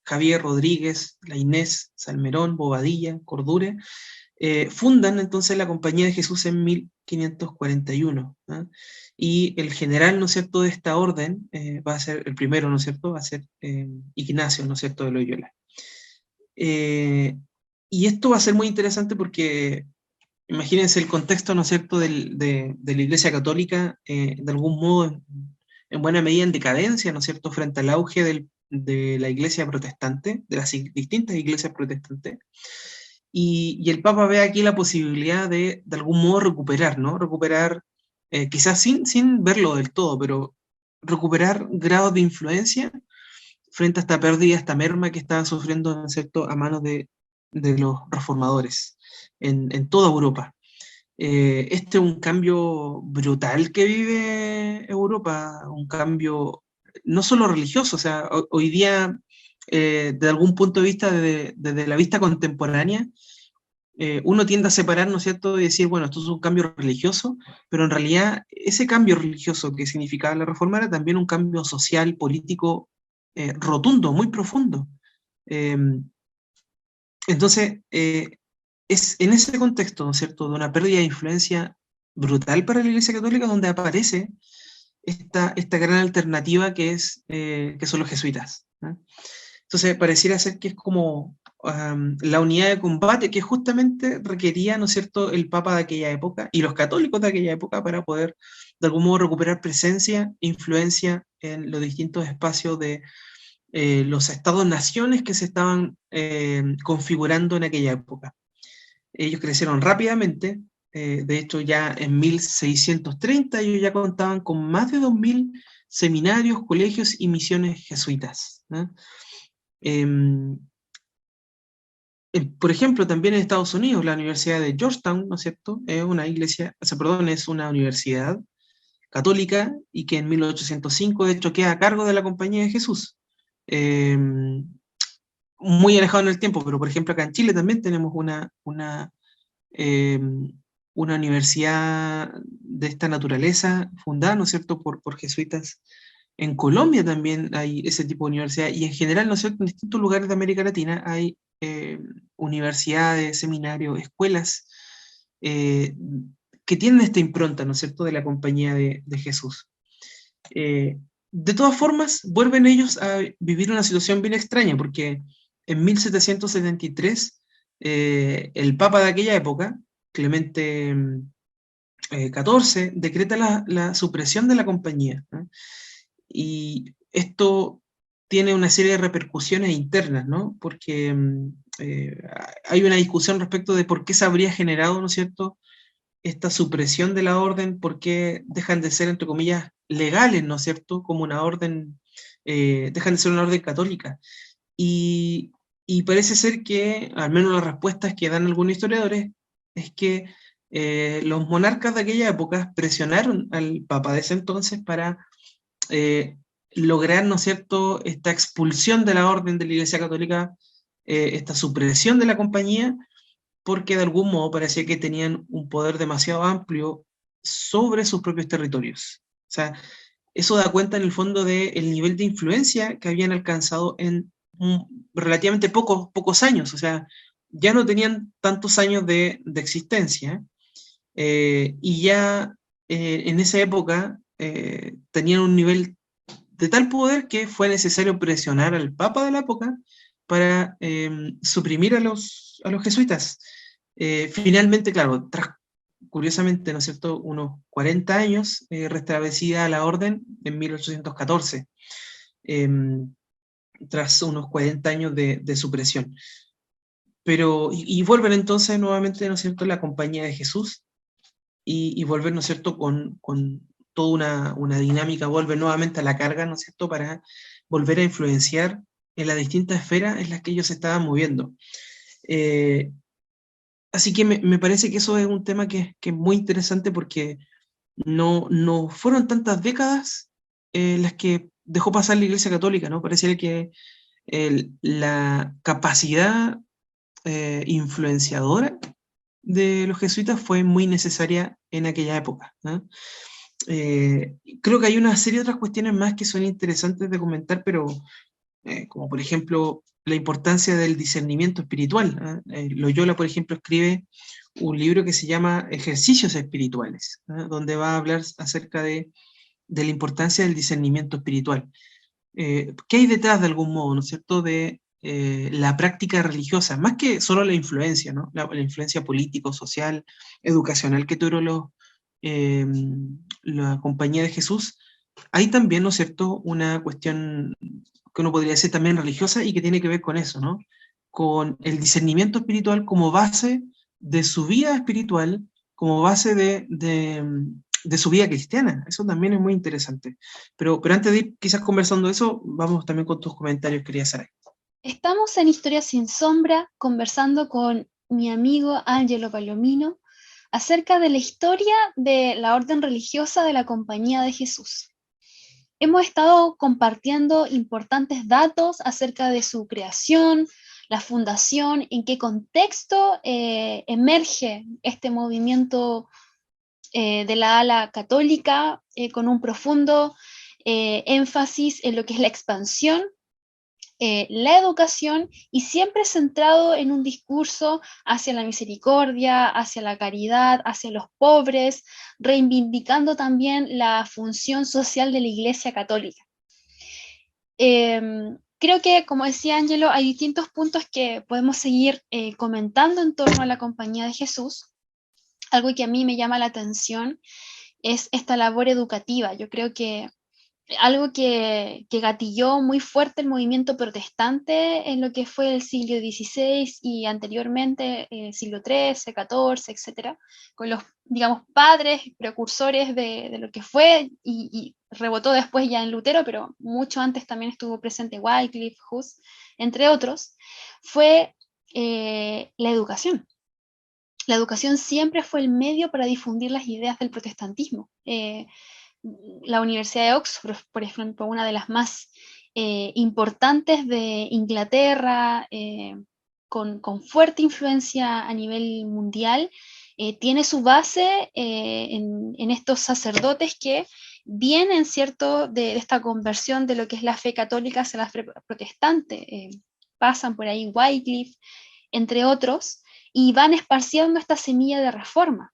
Javier, Rodríguez, La Inés, Salmerón, Bobadilla, Cordure, fundan entonces la Compañía de Jesús en 1541, ¿no? Y el general, ¿no es cierto?, de esta orden va a ser, el primero, ¿no es cierto?, va a ser Ignacio, ¿no es cierto?, de Loyola. Y esto va a ser muy interesante porque imagínense el contexto, ¿no es cierto?, de la Iglesia Católica, de algún modo, en buena medida en decadencia, ¿no es cierto?, frente al auge de la iglesia protestante, de las distintas iglesias protestantes, y el Papa ve aquí la posibilidad de algún modo recuperar, ¿no? Recuperar, quizás sin verlo del todo, pero recuperar grados de influencia frente a esta pérdida, esta merma que estaban sufriendo, ¿no es cierto?, a manos de los reformadores en toda Europa. Este es un cambio brutal que vive Europa, un cambio no solo religioso, o sea, hoy día, de algún punto de vista, desde la vista contemporánea, uno tiende a separar, ¿no es cierto?, y decir, bueno, esto es un cambio religioso, pero en realidad ese cambio religioso que significaba la Reforma era también un cambio social, político, rotundo, muy profundo. Entonces, es en ese contexto, ¿no es cierto?, de una pérdida de influencia brutal para la Iglesia Católica, donde aparece esta gran alternativa que son los jesuitas, ¿no? Entonces, pareciera ser que es como la unidad de combate que justamente requería, ¿no es cierto?, el Papa de aquella época y los católicos de aquella época para poder, de algún modo, recuperar presencia, influencia en los distintos espacios de los estados-naciones que se estaban configurando en aquella época. Ellos crecieron rápidamente, de hecho ya en 1630 ellos ya contaban con más de 2000 seminarios, colegios y misiones jesuitas, ¿no? Por ejemplo, también en Estados Unidos, la Universidad de Georgetown, ¿no es cierto?, es una iglesia, es una universidad católica y que en 1805 de hecho queda a cargo de la Compañía de Jesús. Muy alejado en el tiempo, pero por ejemplo acá en Chile también tenemos una universidad de esta naturaleza fundada, ¿no es cierto?, por jesuitas. En Colombia también hay ese tipo de universidad, y en general, ¿no es cierto?, en distintos lugares de América Latina hay universidades, seminarios, escuelas que tienen esta impronta, ¿no es cierto?, de la Compañía de Jesús. De todas formas, vuelven ellos a vivir una situación bien extraña, porque en 1773 el Papa de aquella época, Clemente XIV, decreta la supresión de la compañía, ¿no? Y esto tiene una serie de repercusiones internas, ¿no? Porque hay una discusión respecto de por qué se habría generado, ¿no es cierto?, esta supresión de la orden, por qué dejan de ser, entre comillas, legales, ¿no es cierto?, como una orden, dejan de ser una orden católica. Y parece ser que, al menos las respuestas que dan algunos historiadores, es que los monarcas de aquella época presionaron al Papa de ese entonces para lograr, ¿no es cierto?, esta expulsión de la orden de la Iglesia Católica, esta supresión de la compañía, porque de algún modo parecía que tenían un poder demasiado amplio sobre sus propios territorios. O sea, eso da cuenta en el fondo del nivel de influencia que habían alcanzado en relativamente pocos años. O sea, ya no tenían tantos años de existencia, y ya en esa época tenían un nivel de tal poder que fue necesario presionar al Papa de la época para suprimir a los jesuitas. Finalmente, claro, curiosamente, ¿no es cierto?, unos 40 años, restablecida la orden en 1814, tras unos 40 años de supresión. Pero, y vuelven entonces nuevamente, ¿no es cierto?, la Compañía de Jesús, y vuelven, ¿no es cierto?, con toda una dinámica, vuelven nuevamente a la carga, ¿no es cierto?, para volver a influenciar en las distintas esferas en las que ellos se estaban moviendo. Así que me parece que eso es un tema que es muy interesante, porque no fueron tantas décadas las que dejó pasar la Iglesia Católica, ¿no? Pareciera que la capacidad influenciadora de los jesuitas fue muy necesaria en aquella época, ¿no? Creo que hay una serie de otras cuestiones más que son interesantes de comentar, pero como por ejemplo la importancia del discernimiento espiritual, ¿eh? Loyola, por ejemplo, escribe un libro que se llama Ejercicios Espirituales, ¿eh?, donde va a hablar acerca de la importancia del discernimiento espiritual. ¿Qué hay detrás, de algún modo, ¿no es cierto?, de la práctica religiosa, más que solo la influencia, ¿no?, la influencia político, social, educacional que tuvo la Compañía de Jesús? Hay también, ¿no es cierto?, una cuestión que uno podría decir también religiosa, y que tiene que ver con eso, ¿no? Con el discernimiento espiritual como base de su vida espiritual, como base de su vida cristiana. Eso también es muy interesante. Pero antes de ir quizás conversando eso, vamos también con tus comentarios, quería Saray. Estamos en Historia Sin Sombra conversando con mi amigo Angelo Palomino acerca de la historia de la orden religiosa de la Compañía de Jesús. Hemos estado compartiendo importantes datos acerca de su creación, la fundación, en qué contexto emerge este movimiento de la ala católica con un profundo énfasis en lo que es la expansión, la educación, y siempre centrado en un discurso hacia la misericordia, hacia la caridad, hacia los pobres, reivindicando también la función social de la Iglesia Católica. Creo que, como decía Angelo, hay distintos puntos que podemos seguir comentando en torno a la Compañía de Jesús. Algo que a mí me llama la atención es esta labor educativa. Yo creo que algo que gatilló muy fuerte el movimiento protestante en lo que fue el siglo XVI y anteriormente siglo XIII, XIV, etc., con los, digamos, padres, precursores de lo que fue, y rebotó después ya en Lutero, pero mucho antes también estuvo presente Wycliffe, Hus, entre otros, fue la educación. La educación siempre fue el medio para difundir las ideas del protestantismo. La Universidad de Oxford, por ejemplo, una de las más importantes de Inglaterra, con fuerte influencia a nivel mundial, tiene su base en estos sacerdotes que vienen, ¿cierto?, de esta conversión de lo que es la fe católica hacia la fe protestante. Pasan por ahí Wycliffe, entre otros, y van esparciendo esta semilla de reforma,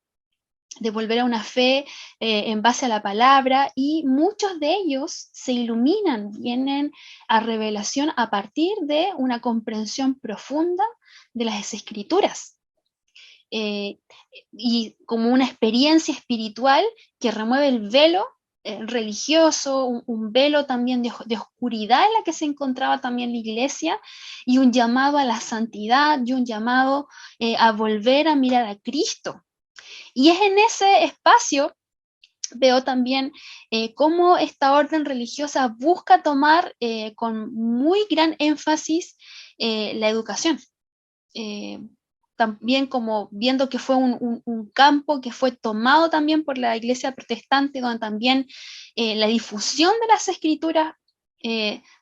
de volver a una fe en base a la palabra, y muchos de ellos se iluminan, vienen a revelación a partir de una comprensión profunda de las Escrituras, y como una experiencia espiritual que remueve el velo religioso, un velo también de oscuridad en la que se encontraba también la iglesia, y un llamado a la santidad, y un llamado a volver a mirar a Cristo. Y es en ese espacio, veo también cómo esta orden religiosa busca tomar con muy gran énfasis la educación. También como viendo que fue un campo que fue tomado también por la iglesia protestante, donde también la difusión de las escrituras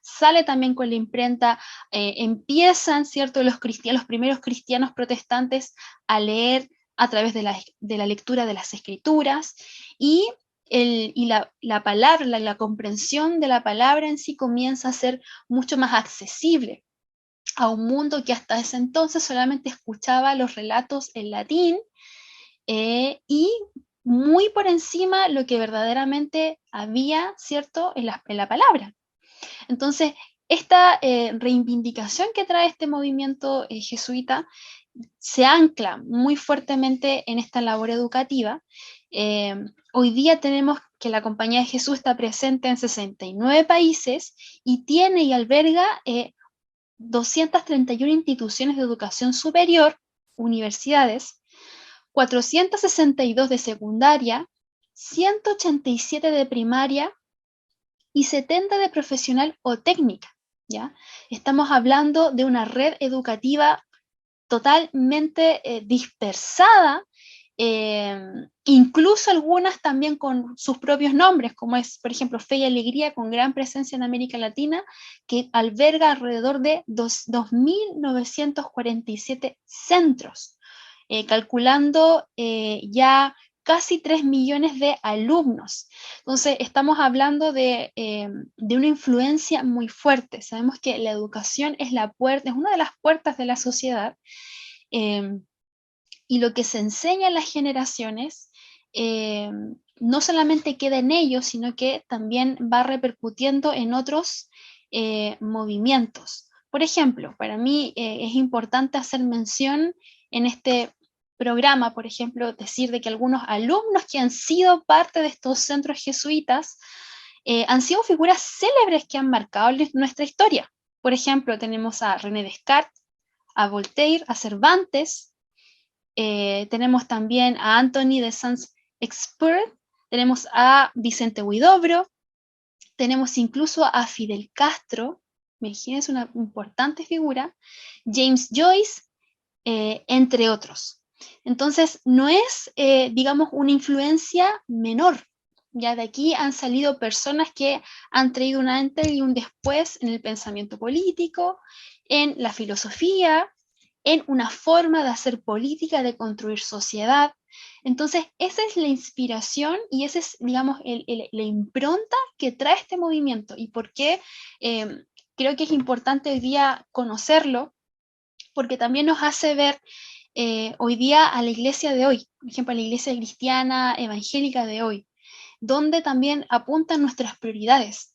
sale también con la imprenta, empiezan, ¿cierto?, los primeros cristianos protestantes a leer a través de la lectura de las escrituras, y la palabra, la comprensión de la palabra en sí comienza a ser mucho más accesible a un mundo que hasta ese entonces solamente escuchaba los relatos en latín, y muy por encima lo que verdaderamente había, ¿cierto?, en la palabra. Entonces, esta reivindicación que trae este movimiento jesuita se ancla muy fuertemente en esta labor educativa. Hoy día tenemos que la Compañía de Jesús está presente en 69 países y tiene y alberga 231 instituciones de educación superior, universidades, 462 de secundaria, 187 de primaria y 70 de profesional o técnica, ¿ya? Estamos hablando de una red educativa totalmente dispersada, incluso algunas también con sus propios nombres, como es, por ejemplo, Fe y Alegría, con gran presencia en América Latina, que alberga alrededor de 2.947 centros, calculando ya casi 3 millones de alumnos. Entonces, estamos hablando de una influencia muy fuerte. Sabemos que la educación es la puerta, es una de las puertas de la sociedad, y lo que se enseña en las generaciones no solamente queda en ellos, sino que también va repercutiendo en otros movimientos. Por ejemplo, para mí es importante hacer mención en este programa, por ejemplo, decir de que algunos alumnos que han sido parte de estos centros jesuitas han sido figuras célebres que han marcado nuestra historia. Por ejemplo, tenemos a René Descartes, a Voltaire, a Cervantes, tenemos también a Anthony de Saint-Exupéry, tenemos a Vicente Huidobro, tenemos incluso a Fidel Castro, imagínense una importante figura, James Joyce, entre otros. Entonces, no es, digamos, una influencia menor. Ya de aquí han salido personas que han traído un antes y un después en el pensamiento político, en la filosofía, en una forma de hacer política, de construir sociedad. Entonces, esa es la inspiración y esa es, digamos, la impronta que trae este movimiento y por qué creo que es importante hoy día conocerlo, porque también nos hace ver hoy día a la iglesia de hoy, por ejemplo, a la iglesia cristiana evangélica de hoy, donde también apuntan nuestras prioridades.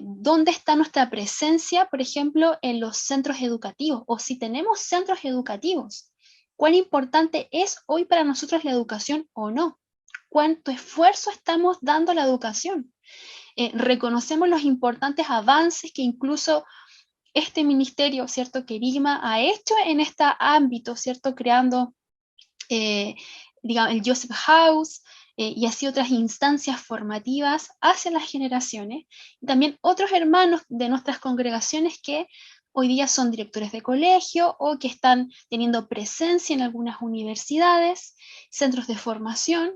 ¿Dónde está nuestra presencia, por ejemplo, en los centros educativos? O si tenemos centros educativos, ¿cuán importante es hoy para nosotros la educación o no? ¿Cuánto esfuerzo estamos dando a la educación? Reconocemos los importantes avances que incluso este ministerio, ¿cierto?, Querigma ha hecho en este ámbito, ¿cierto?, creando, digamos, el Joseph House, y así otras instancias formativas hacia las generaciones, y también otros hermanos de nuestras congregaciones que hoy día son directores de colegio o que están teniendo presencia en algunas universidades, centros de formación,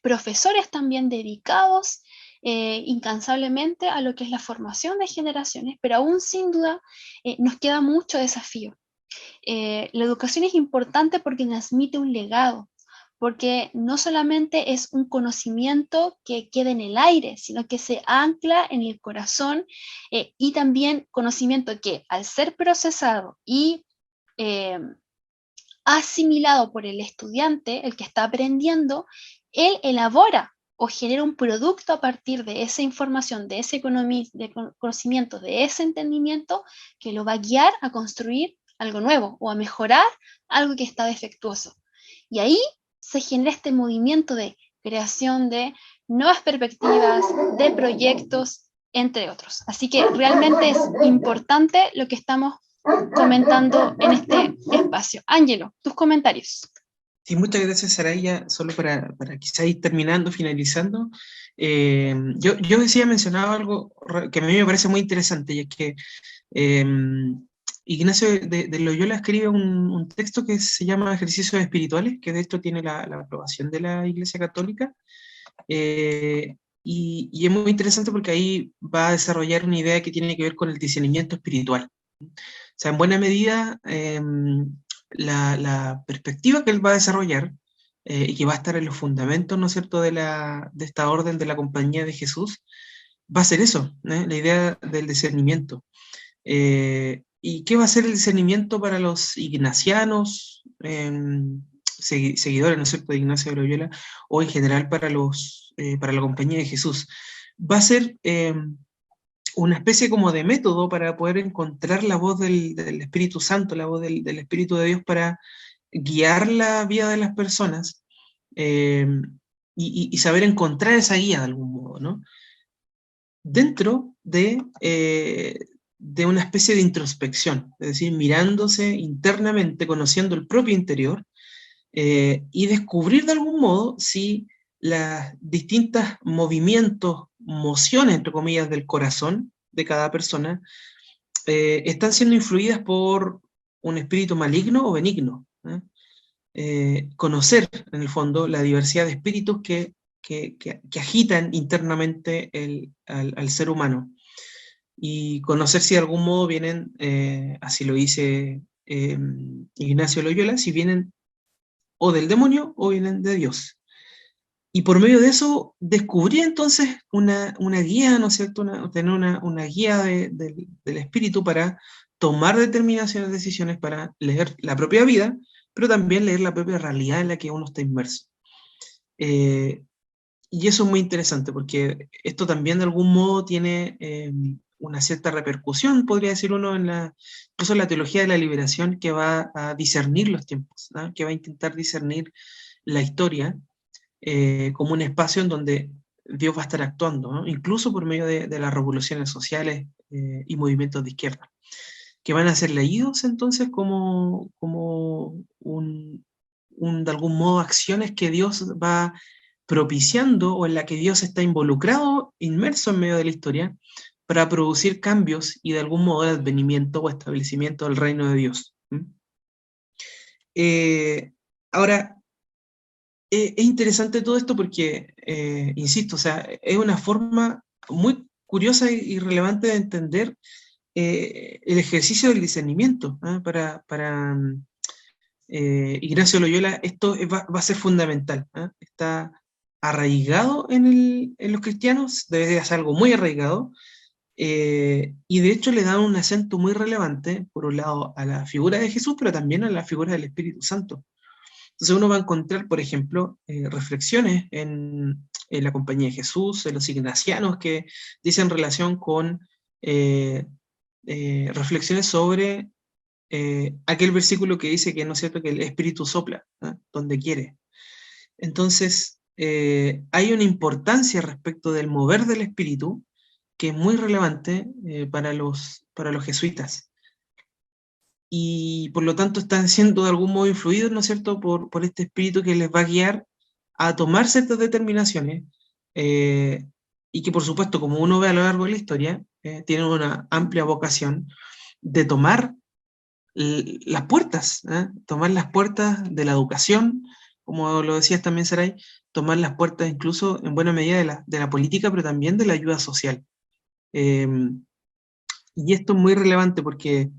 profesores también dedicados incansablemente a lo que es la formación de generaciones, pero aún sin duda nos queda mucho desafío. La educación es importante porque transmite un legado, porque no solamente es un conocimiento que queda en el aire, sino que se ancla en el corazón y también conocimiento que al ser procesado y asimilado por el estudiante, el que está aprendiendo, él elabora o genera un producto a partir de esa información, de ese conocimiento, de ese entendimiento que lo va a guiar a construir algo nuevo o a mejorar algo que está defectuoso. Y ahí se genera este movimiento de creación de nuevas perspectivas, de proyectos, entre otros. Así que realmente es importante lo que estamos comentando en este espacio. Ángelo, tus comentarios. Sí, muchas gracias, Saraya. Solo para quizá ir terminando, finalizando, yo decía, mencionaba algo que a mí me parece muy interesante, y es que Ignacio de Loyola escribe un texto que se llama Ejercicios Espirituales, que de hecho tiene la aprobación de la Iglesia Católica, y es muy interesante porque ahí va a desarrollar una idea que tiene que ver con el discernimiento espiritual. O sea, en buena medida, la perspectiva que él va a desarrollar y que va a estar en los fundamentos, ¿no es cierto?, de esta orden de la Compañía de Jesús, va a ser eso, la idea del discernimiento. ¿Y qué va a ser el discernimiento para los ignacianos, seguidores, ¿no es cierto?, de Ignacio de Loyola, o en general para la Compañía de Jesús? Va a ser una especie como de método para poder encontrar la voz del Espíritu Santo, la voz del Espíritu de Dios para guiar la vida de las personas y saber encontrar esa guía de algún modo, ¿no? Dentro de una especie de introspección, es decir, mirándose internamente, conociendo el propio interior y descubrir de algún modo si los distintos movimientos, mociones, entre comillas, del corazón de cada persona están siendo influidas por un espíritu maligno o benigno. Conocer, en el fondo, la diversidad de espíritus que agitan internamente al ser humano. Y conocer si de algún modo vienen, así lo dice Ignacio Loyola, si vienen o del demonio o vienen de Dios. Y por medio de eso descubrí entonces una guía, ¿no es cierto?, tener una guía del espíritu para tomar determinaciones, decisiones, para leer la propia vida, pero también leer la propia realidad en la que uno está inmerso. Y eso es muy interesante, porque esto también de algún modo tiene una cierta repercusión, podría decir uno, incluso en la teología de la liberación, que va a discernir los tiempos, ¿no?, que va a intentar discernir la historia como un espacio en donde Dios va a estar actuando, ¿no? Incluso por medio de las revoluciones sociales y movimientos de izquierda, que van a ser leídos entonces como de algún modo, acciones que Dios va propiciando o en la que Dios está involucrado, inmerso en medio de la historia, para producir cambios y de algún modo el advenimiento o establecimiento del reino de Dios. Ahora, es interesante todo esto porque, insisto, o sea, es una forma muy curiosa y relevante de entender el ejercicio del discernimiento. Para Ignacio Loyola esto va a ser fundamental. Está arraigado en los cristianos, debe de ser algo muy arraigado, y de hecho le dan un acento muy relevante, por un lado, a la figura de Jesús, pero también a la figura del Espíritu Santo. Entonces uno va a encontrar, por ejemplo, reflexiones en la Compañía de Jesús, en los ignacianos, que dicen relación con reflexiones sobre aquel versículo que dice que no es cierto que el Espíritu sopla, donde quiere. Entonces, hay una importancia respecto del mover del Espíritu que es muy relevante para los jesuitas. Y por lo tanto están siendo de algún modo influidos, ¿no es cierto?, por este espíritu que les va a guiar a tomar ciertas determinaciones, y que por supuesto, como uno ve a lo largo de la historia, tienen una amplia vocación de tomar las puertas, tomar las puertas de la educación, como lo decías también, Saray, tomar las puertas incluso en buena medida de la política, pero también de la ayuda social. Y esto es muy relevante porque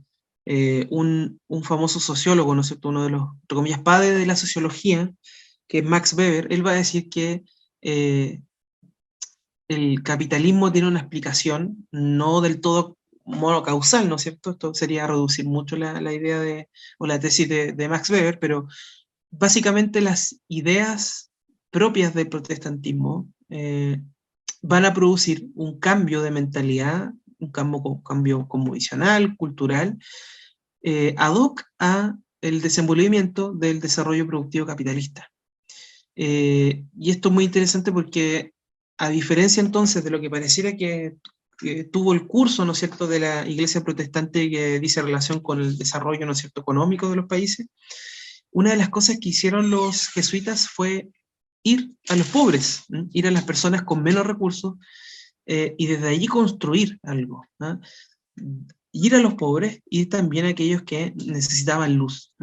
un famoso sociólogo, ¿no es cierto?, uno de los, entre comillas, padres de la sociología, que es Max Weber, él va a decir que el capitalismo tiene una explicación no del todo monocausal, ¿no es cierto? Esto sería reducir mucho la idea o la tesis de Max Weber, pero básicamente las ideas propias del protestantismo van a producir un cambio de mentalidad, un cambio conmovisional, cultural, ad hoc a el desenvolvimiento del desarrollo productivo capitalista. Y esto es muy interesante porque, a diferencia entonces de lo que pareciera que tuvo el curso, ¿no es cierto?, de la Iglesia protestante, que dice relación con el desarrollo, ¿no es cierto?, económico de los países, una de las cosas que hicieron los jesuitas fue ir a los pobres, ir a las personas con menos recursos, y desde allí construir algo, ir a los pobres y también a aquellos que necesitaban luz,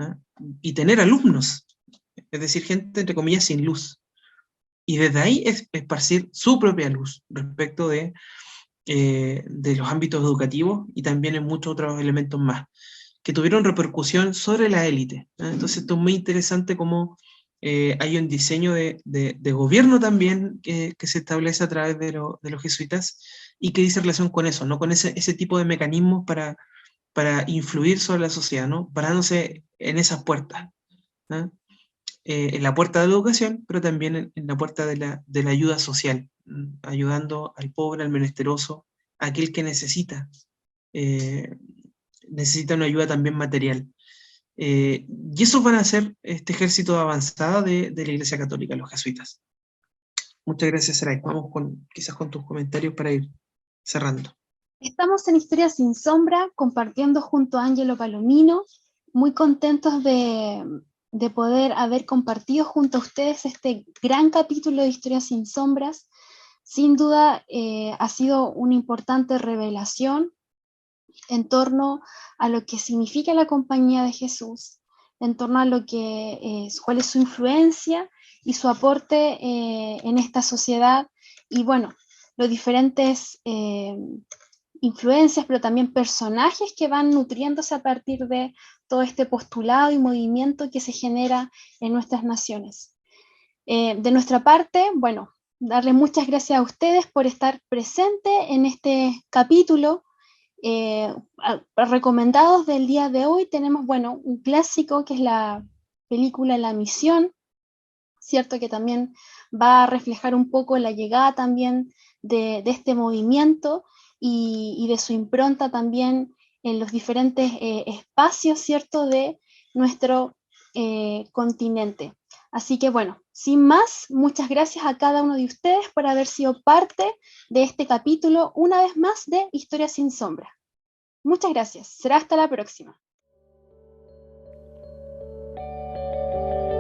y tener alumnos, es decir, gente entre comillas sin luz, y desde ahí esparcir su propia luz respecto de los ámbitos educativos y también en muchos otros elementos más, que tuvieron repercusión sobre la élite. Entonces esto es muy interesante cómo hay un diseño de gobierno también que se establece a través de los jesuitas y que dice relación con eso, ¿no?, con ese tipo de mecanismos para influir sobre la sociedad, ¿no?, parándose en esas puertas, en la puerta de la educación, pero también en la puerta de la ayuda social, ayudando al pobre, al menesteroso, a aquel que necesita una ayuda también material. Y esos van a ser este ejército de avanzada de la Iglesia Católica, los jesuitas. Muchas gracias, Saray. Vamos quizás con tus comentarios para ir cerrando. Estamos en Historia Sin Sombra, compartiendo junto a Ángelo Palomino, muy contentos de poder haber compartido junto a ustedes este gran capítulo de Historia Sin Sombras. Sin duda ha sido una importante revelación en torno a lo que significa la Compañía de Jesús, en torno a lo que cuál es su influencia y su aporte en esta sociedad, y bueno, los diferentes influencias, pero también personajes que van nutriéndose a partir de todo este postulado y movimiento que se genera en nuestras naciones. De nuestra parte, bueno, darle muchas gracias a ustedes por estar presentes en este capítulo. Recomendados del día de hoy tenemos, bueno, un clásico que es la película La Misión, cierto, que también va a reflejar un poco la llegada también de este movimiento y de su impronta también en los diferentes espacios, cierto, de nuestro continente. Así que bueno, sin más, muchas gracias a cada uno de ustedes por haber sido parte de este capítulo, una vez más, de Historias sin Sombra. Muchas gracias. Será hasta la próxima.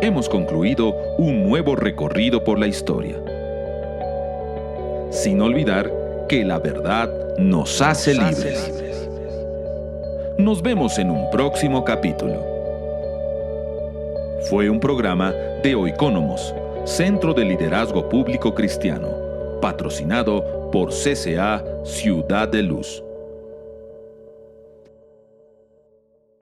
Hemos concluido un nuevo recorrido por la historia. Sin olvidar que la verdad nos hace libres. Nos vemos en un próximo capítulo. Fue un programa de Oikonomos, Centro de Liderazgo Público Cristiano, patrocinado por CCA Ciudad de Luz.